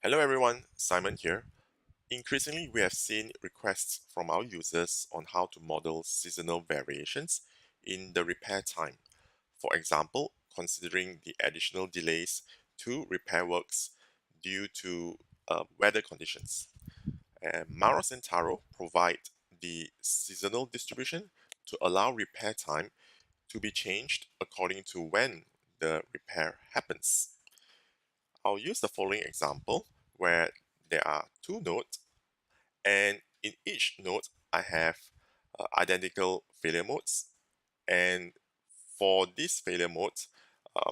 Hello everyone, Simon here. Increasingly, we have seen requests from our users on how to model seasonal variations in the repair time. For example, considering the additional delays to repair works due to weather conditions. Maros and Taro provide the seasonal distribution to allow repair time to be changed according to when the repair happens. I'll use the following example where there are two nodes, and in each node I have identical failure modes, and for these failure modes a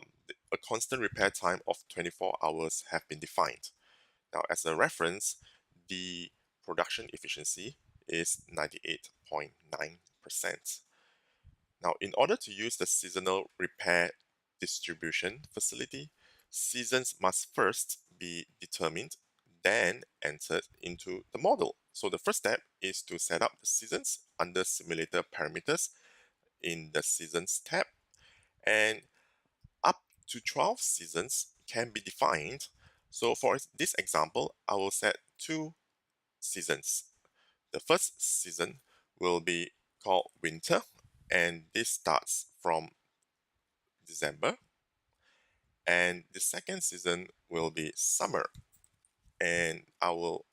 constant repair time of 24 hours have been defined. Now as a reference, the production efficiency is 98.9%. Now, in order to use the seasonal repair distribution facility, seasons must first be determined, then entered into the model. So the first step is to set up the seasons under simulator parameters in the seasons tab, and up to 12 seasons can be defined. So for this example, I will set two seasons. The first season will be called winter, and this starts from December. And the second season will be summer, and I will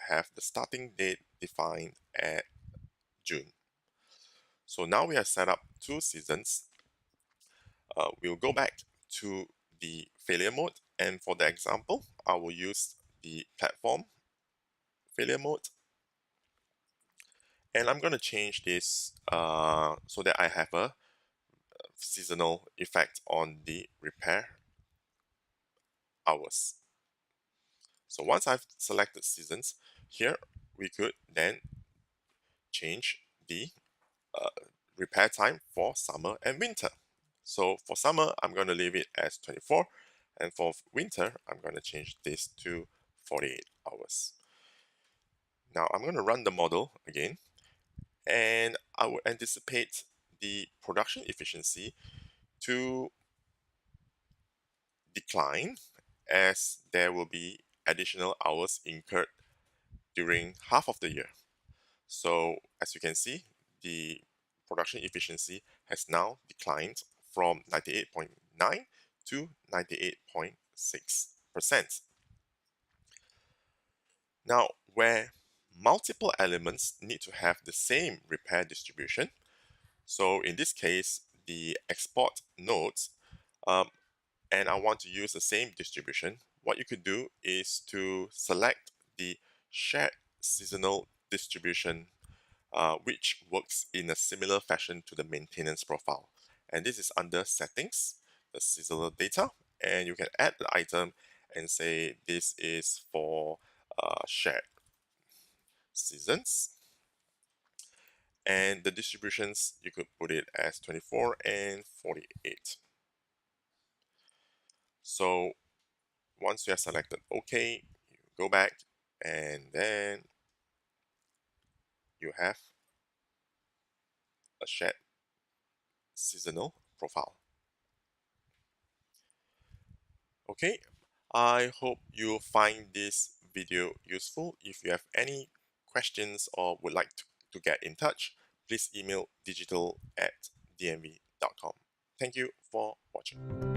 have the starting date defined at June. So now we have set up two seasons. We'll go back to the failure mode, and for the example, I will use the platform failure mode, and I'm going to change this so that I have a seasonal effect on the repair hours. So once I've selected seasons, here we could then change the uh, repair time for summer and winter. So for summer, I'm going to leave it as 24, and for winter, I'm going to change this to 48 hours. Now I'm going to run the model again, and I will anticipate the production efficiency to decline as there will be additional hours incurred during half of the year. So as you can see, the production efficiency has now declined from 98.9 to 98.6%. Now, where multiple elements need to have the same repair distribution, so in this case, the export nodes, and I want to use the same distribution, what you could do is to select the shared seasonal distribution, which works in a similar fashion to the maintenance profile. And this is under settings, the seasonal data, and you can add the item and say this is for shared seasons. And the distributions, you could put it as 24 and 48. So once you have selected OK, you go back, and then you have a shared seasonal profile. Okay, I hope you find this video useful. If you have any questions or would like to get in touch, please email digital@dmv.com. Thank you for watching.